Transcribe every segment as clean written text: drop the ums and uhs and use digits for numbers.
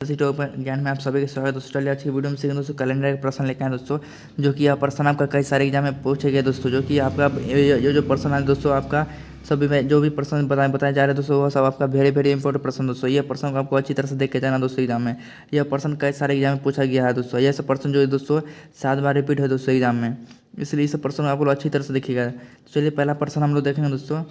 ज्ञान में आप सभी के स्वागत है दोस्तों। चलिए आज की वीडियो में सीखेंगे दोस्तों कैलेंडर का प्रश्न लेके आए दोस्तों, जो कि यह प्रश्न आपका कई सारे एग्जाम में पूछे गए दोस्तों। जो कि आपका ये जो प्रश्न है दोस्तों, आपका सभी में जो भी प्रश्न बताए जा रहे हैं दोस्तों, वह सब आपका वेरी वेरी इंपॉर्टेंट प्रश्न दोस्तों। यह प्रश्न को आपको अच्छी तरह से देख के जाना दोस्तों एग्जाम में। यह प्रश्न कई सारे एग्जाम में पूछा गया है दोस्तों। यह सब प्रश्न जो है दोस्तों 7 बार रिपीट है दोस्तों एग्जाम में, इसलिए इस प्रश्न को आप लोग अच्छी तरह से देखिएगा। तो चलिए पहला प्रश्न हम लोग देखेंगे दोस्तों।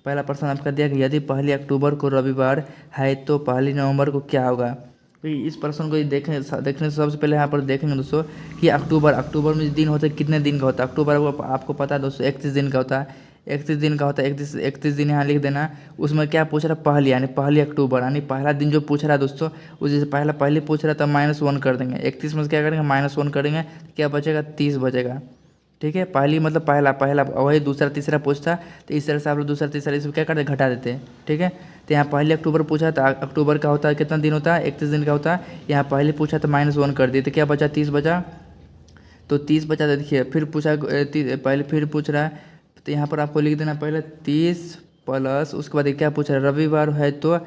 पहला प्रश्न आपका दिया कि यदि 1 अक्टूबर को रविवार है तो 1 नवंबर को क्या होगा। तो इस प्रश्न को देखने से सबसे पहले यहाँ पर देखेंगे दोस्तों कि अक्टूबर में दिन होता है, कितने दिन का होता है। अक्टूबर आपको पता है दोस्तों 31 दिन का होता है। 31 दिन का होता है, 31 दिन यहाँ लिख देना। उसमें क्या पूछ रहा है, पहली यानी 1 अक्टूबर यानी पहला दिन जो पूछ रहा है दोस्तों, उस जैसे पहले पूछ रहा था -1 कर देंगे। 31 में क्या करेंगे, -1 करेंगे, क्या बचेगा, 30 बचेगा। ठीक है, पहली मतलब पहला वही दूसरा तीसरा पूछता, तो इस तरह से आप लोग दूसरा तीसरा इसमें क्या करते, घटा देते हैं। ठीक है, तो यहाँ 1 अक्टूबर पूछा तो अक्टूबर का होता है कितना दिन होता है, 31 दिन का होता है। यहाँ पहले पूछा तो -1 कर दिए, तो क्या बचा, 30 बचा। तो 30 बचा, तो देखिए फिर पूछा पहले फिर पूछ रहा है, तो यहाँ पर आपको लिख देना पहले 30 प्लस उसके बाद क्या पूछ रहा है, रविवार है तो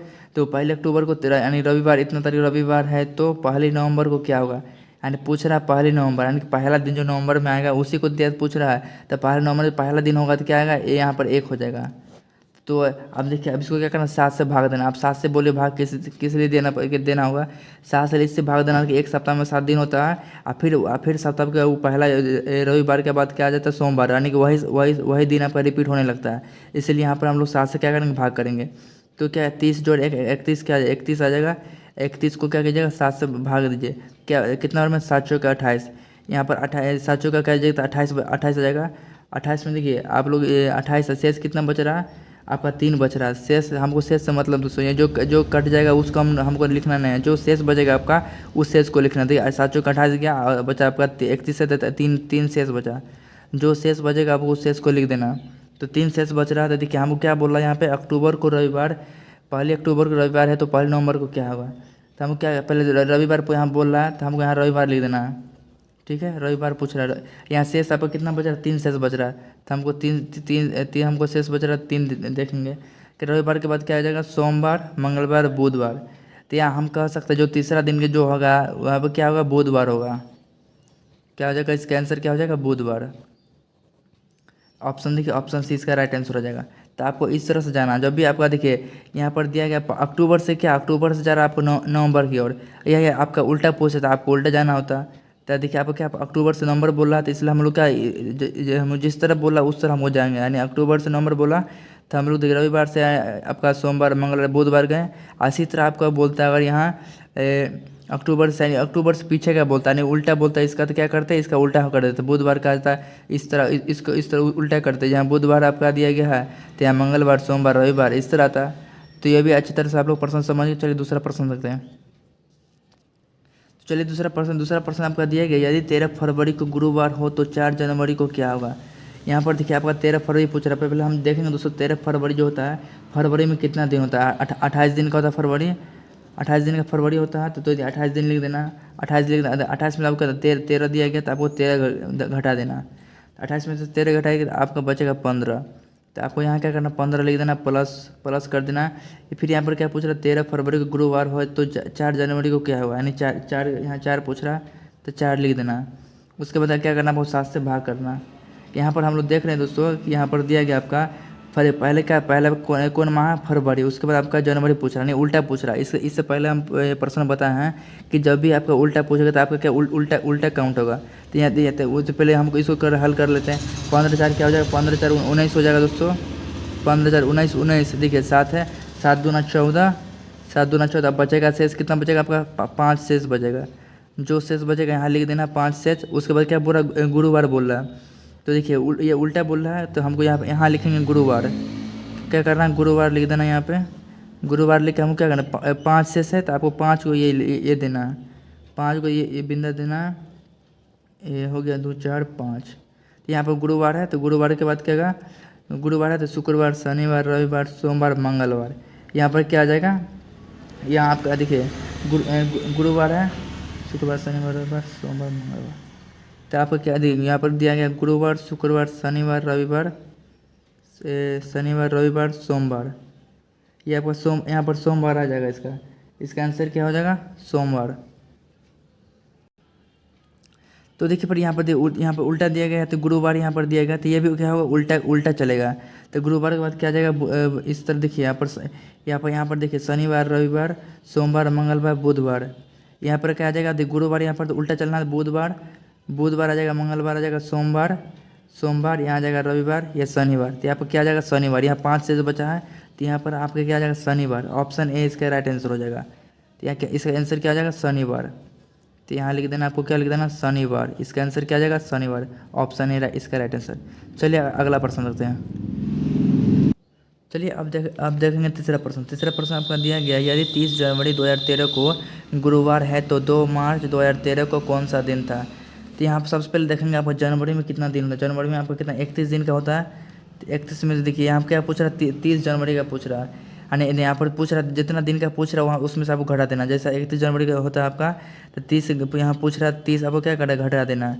1 अक्टूबर को यानी रविवार, इतना तारीख रविवार है तो 1 नवंबर को क्या होगा। यानी पूछ रहा है 1 नवंबर यानी पहला दिन जो नवंबर में आएगा उसी को दिया पूछ रहा है, तो 1 नवंबर पहला दिन होगा तो क्या आएगा, ये यहाँ पर 1 हो जाएगा। तो अब देखिए, अब इसको क्या करना, 7 से भाग देना। आप 7 से बोले भाग किस लिए देना होगा, 7 से इससे भाग देना कि एक सप्ताह में 7 दिन होता है। और फिर सप्ताह का वो पहला रविवार के बाद क्या आ जाता है, सोमवार, यानी कि वही दिन आपका रिपीट होने लगता है। इसलिए यहाँ पर हम लोग 7 से क्या करेंगे, भाग करेंगे। तो क्या 30 जोड़ 31 क्या 31 आ जाएगा। 31 को क्या कीजिएगा, 7 से भाग दीजिए। क्या कितना बार में, 7 चौका 28। यहाँ पर 28, 7 चौका क्या जाएगा, 28 आ जाएगा। 28 में देखिए आप लोग 28 शेष कितना बच रहा है आपका, 3 बच रहा है। शेष हमको शेष से मतलब दोस्तों, ये जो कट जाएगा उसको हमको लिखना नहीं है, जो शेष बचेगा आपका उस शेष को लिखना। देखिए 7 चौका 28 गया, बचा आपका 31 से 3 शेष बचा। जो शेष बचेगा आपको उस शेष को लिख देना। तो 3 शेष बच रहा है। तो देखिए हमको क्या बोल रहा है यहाँ पे, अक्टूबर को रविवार, 1 अक्टूबर को रविवार है तो 1 नवंबर को क्या होगा। तो हमको क्या, पहले रविवार को यहाँ बोल रहा है तो हमको यहाँ रविवार लिख देना है। ठीक है, रविवार पूछ रहा है। यहाँ शेष आपका कितना बच रहा है, 3 शेष बच रहा है। तो हमको तीन हमको शेष बच रहा है, 3 देखेंगे कि रविवार के बाद क्या आ जाएगा, सोमवार, मंगलवार, बुधवार। तो यहाँ हम कह सकते हैं जो तीसरा दिन के जो होगा वहाँ पर क्या होगा, बुधवार होगा। क्या हो जाएगा, इसका आंसर क्या हो जाएगा, बुधवार। ऑप्शन देखिए, ऑप्शन सी इसका राइट आंसर हो जाएगा। तो आपको इस तरह से जाना, जब भी आपका देखिए यहाँ पर दिया गया अक्टूबर से क्या, अक्टूबर से जा रहा है आपको नवंबर की ओर, यह आपका उल्टा पूछे तो आपको उल्टा जाना होता। तो देखिए आपको क्या, अक्टूबर से नवंबर बोल रहा है, तो इसलिए हम लोग क्या हम जिस तरह बोला उस तरह हम हो जाएंगे। यानी अक्टूबर से नवंबर बोला तो हम लोग देखिए रविवार से आपका सोमवार, मंगलवार, बुधवार गए। इसी तरह आपका बोलता है अगर यहाँ अक्टूबर से, यानी अक्टूबर से पीछे का बोलता है, नहीं उल्टा बोलता है इसका, तो क्या करते हैं, इसका उल्टा कर देते, बुधवार का आता है इस तरह, इसको इस तरह उल्टा करते हैं। जहाँ बुधवार आपका दिया गया है तो यहाँ मंगलवार, सोमवार, रविवार इस तरह आता। तो ये भी अच्छी तरह से आप लोग प्रश्न समझिए। चलिए दूसरा प्रश्न देखते हैं। चलिए दूसरा प्रश्न आपका दिया गया, यदि 13 फरवरी को गुरुवार हो तो 4 जनवरी को क्या होगा। यहाँ पर देखिए आपका 13 फरवरी पूछ रहा है। पहले हम देखेंगे दोस्तों 13 फरवरी जो होता है, फरवरी में कितना दिन होता है, 28 दिन का होता है फरवरी। 28 दिन का फरवरी होता है, तो 28 दिन लिख देना। 28 लिख देना, 28 में आपका 13 दिया गया तो आपको 13 घटा देना। 28 में से 13 घटाएगा तो आपका बचेगा 15। तो आपको यहाँ क्या करना, 15 लिख देना, प्लस कर देना। फिर यहाँ पर क्या पूछ रहा है, 13 फरवरी को गुरुवार हो तो 4 जनवरी को क्या होगा, यानी 4 यहाँ 4 पूछ रहा है तो 4 लिख देना। उसके बाद क्या करना, बहुत 7 से भाग करना। यहाँ पर हम लोग देख रहे हैं दोस्तों कि यहाँ पर दिया गया आपका पहले कौन माह, फरवरी। उसके बाद आपका जनवरी पूछ रहा है, नहीं उल्टा पूछ रहा है। इससे पहले हम प्रश्न बताए हैं कि जब भी आपका उल्टा पूछेगा तो आपका क्या उल्टा काउंट होगा। तो यहाँ तो उससे पहले हमको इसको हल कर लेते हैं। 15 4 क्या हो जाएगा, 15 4 19 हो जाएगा दोस्तों। 15 4 19 देखिए 7 है, 7 दूना 14, 7 दूना 14। अब बचेगा शेष कितना बचेगा आपका, 5 शेष बचेगा। जो शेष बचेगा यहाँ लिख देना 5 शेष। उसके बाद क्या बोल रहा, गुरुवार बोल रहा है। तो देखिए ये उल्टा बोल रहा है, तो हमको यहाँ लिखेंगे गुरुवार। क्या करना है, गुरुवार लिख देना। यहाँ पे गुरुवार लिख के हमको क्या करना, 5 शेष है तो आपको 5 को ये देना है, 5 को ये बिंदा देना। ये हो गया 2 4 5। तो यहाँ पर गुरुवार है, तो गुरुवार के बाद क्या होगा, गुरुवार है तो शुक्रवार, शनिवार, रविवार, सोमवार, मंगलवार। यहाँ पर क्या आ जाएगा, यहाँ आपका देखिए गुरुवार है, शुक्रवार, शनिवार, रविवार, सोमवार, मंगलवार। तो आपको क्या यहाँ पर दिया गया, गुरुवार, शुक्रवार, शनिवार, रविवार, सोमवार। ये आपका यहाँ पर सोमवार आ जाएगा इसका। इसका आंसर क्या हो जाएगा? सोमवार। तो देखिए पर यहाँ पर यहाँ पर उल्टा दिया गया है, तो गुरुवार यहाँ पर दिया गया, तो ये भी क्या होगा? उल्टा उल्टा चलेगा। तो गुरुवार के बाद क्या आ जाएगा? इस तरह देखिए यहाँ पर देखिए शनिवार, रविवार, सोमवार, मंगलवार, बुधवार। यहाँ पर क्या आ जाएगा? गुरुवार यहाँ पर तो उल्टा चलना है, बुधवार आ जाएगा, मंगलवार आ जाएगा, सोमवार यहाँ आ जाएगा, रविवार या शनिवार। तो यहाँ पर क्या आ जाएगा? शनिवार। यहाँ 5 से जो बचा है, तो यहाँ पर आपका क्या आ जाएगा? शनिवार। ऑप्शन ए इसका राइट आंसर हो जाएगा। तो यहाँ क्या इसका आंसर क्या आ जाएगा? शनिवार। तो यहाँ लिख देना, आपको क्या लिख देना? शनिवार। इसका आंसर क्या आ जाएगा? शनिवार। ऑप्शन ए इसका राइट आंसर। चलिए अगला प्रश्न रखते हैं। चलिए अब देखेंगे तीसरा प्रश्न आपका दिया गया, यदि 30 जनवरी 2013 को गुरुवार है तो 2 मार्च 2013 को कौन सा दिन था? तो यहाँ पर सबसे पहले देखेंगे आपको जनवरी में कितना दिन होता है। जनवरी में आपको कितना 31 दिन का होता है। तो 31 में देखिए यहाँ क्या पूछ रहा है? 30 जनवरी का पूछ रहा है, यानी यहाँ पर पूछ रहा है जितना दिन का पूछ रहा है वहाँ उसमें से आपको घटा देना। जैसा 31 जनवरी का होता है आपका, तो 30 यहाँ पूछ रहा है 30 आपको क्या घटा देना।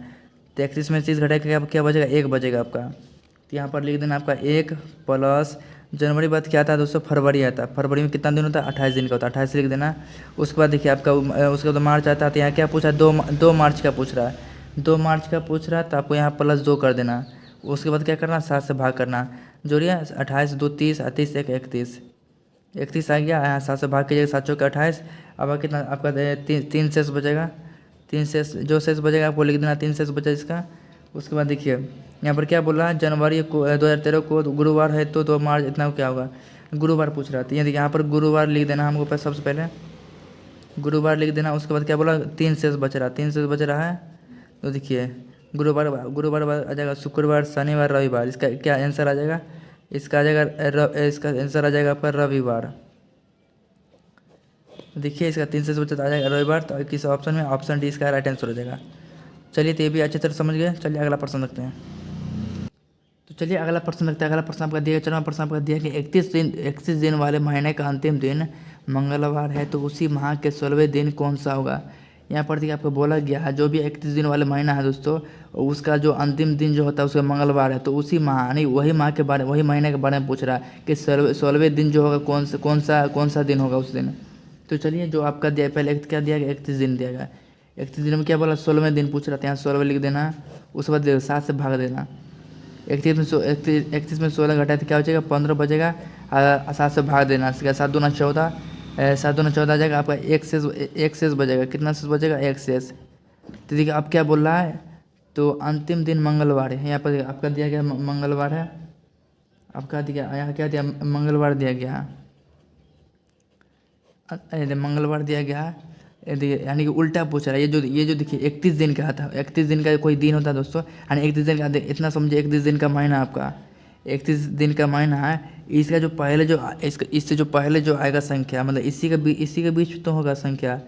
तो 31 में 30 घटा के क्या बचेगा? 1 बचेगा आपका। तो यहाँ पर लिख देना आपका 1 प्लस जनवरी बाद क्या आता है दोस्तों? फरवरी आता है। फरवरी में कितना दिन होता है? 28 दिन का होता है, 28 लिख देना। उसके बाद देखिए आपका उसके बाद मार्च आता है, तो यहाँ क्या पूछा है? 2 मार्च का पूछ रहा है। 2 मार्च का पूछ रहा है तो आपको यहाँ प्लस 2 कर देना। उसके बाद क्या करना? 7 से भाग करना। जोड़िए 28 2 30, 30 1 31, 31 आ गया। यहाँ 7 से भाग कीजिएगा, 7 चौके 28। अब कितना आपका 3 शेष बचेगा। 3 शेष जो शेष बचेगा आपको लिख देना, 3 शेष बचा इसका। उसके बाद देखिए यहाँ पर क्या बोल रहा है? जनवरी को 2013 को गुरुवार है तो 2 मार्च इतना क्या होगा? गुरुवार पूछ रहा था। ये देखिए यहाँ पर गुरुवार लिख देना हमको सबसे पहले, गुरुवार लिख देना। उसके बाद क्या बोला? 3 शेष बच रहा है। तो देखिए गुरुवार आ जाएगा, शुक्रवार, शनिवार, रविवार। इसका क्या आंसर आ जाएगा? इसका आंसर आ जाएगा आपका रविवार। देखिए इसका 3 से बचा आ जाएगा रविवार। तो किस ऑप्शन में? ऑप्शन डी इसका राइट आंसर हो जाएगा। चलिए तो ये भी अच्छी तरह समझ गए। चलिए अगला प्रश्न रखते हैं। तो चलिए अगला प्रश्न रखते हैं। अगला प्रश्न आपका दिया, चलो प्रश्न आपका दिया कि 31 दिन वाले महीने का अंतिम दिन मंगलवार है तो उसी माह के 16वें दिन कौन सा होगा? यहाँ पर देखिए आपको बोला गया है जो भी 31 दिन वाले महीना है दोस्तों, उसका जो अंतिम दिन जो होता है उसका मंगलवार है। तो उसी माह यानी वही महीने के बारे में पूछ रहा है कि 16वें दिन जो होगा कौन सा दिन होगा उस दिन। तो चलिए जो आपका दिया पहले क्या दिया गया? 31 दिन दिया गया। 31 दिन में क्या बोला? 16वें दिन पूछ रहा था, यहाँ 16वें लिख देना। उसके बाद 7 से भाग देना। 31 में 16 घटाए तो क्या बचेगा? 15 बचेगा। 7 से भाग देना। 7 दूना 14, 7 दूना 14 आ जाएगा आपका। एक शेष बचेगा। कितना शेष बचेगा? 1 शेष। तो देखिए अब क्या बोल रहा है? तो अंतिम दिन मंगलवार है। यहाँ पर आपका दिया गया मंगलवार है। आपका दिया यहाँ क्या दिया? मंगलवार दिया गया, मंगलवार दिया गया है। यानी कि उल्टा पूछ रहा है। ये जो देखिए 31 दिन का था, 31 दिन का कोई दिन होता है दोस्तों, यानी 31 दिन का इतना समझिए 31 दिन का महीना आपका 31 दिन का महीना है। इसका जो पहले जो इससे जो पहले जो आएगा संख्या, मतलब इसी के बीच तो होगा संख्या।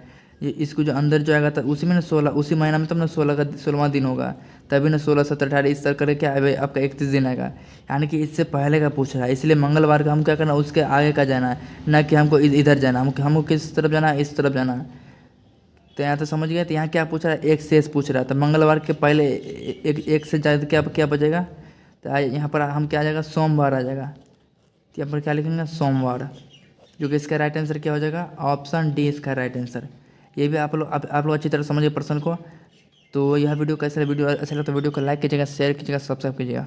ये इसको जो अंदर जो आएगा उसी में ना 16, उसी महीना में तब ना 16वां दिन होगा, तभी ना 16 17 18 इस तरह करके क्या आपका 31 दिन आएगा। यानी कि इससे पहले का पूछ रहा है, इसलिए मंगलवार का हम क्या करना? उसके आगे का जाना है, ना कि हमको इधर जाना। हमको किस तरफ जाना है? इस तरफ जाना है। तो यहाँ तो समझ गए। तो यहाँ क्या पूछ रहा है? 1 शेष पूछ रहा था। मंगलवार के पहले एक से ज़्यादा क्या बचेगा? तो यहाँ पर हम क्या आ जाएगा? सोमवार आ जाएगा। तो यहाँ पर क्या लिखेंगे? सोमवार। जो कि इसका राइट आंसर क्या हो जाएगा? ऑप्शन डी इसका राइट आंसर। ये भी आप लोग अच्छी तरह समझिए प्रश्न को। तो यह वीडियो कैसा? वीडियो अच्छा लगा तो वीडियो को लाइक कीजिएगा, शेयर कीजिएगा, सब्सक्राइब कीजिएगा।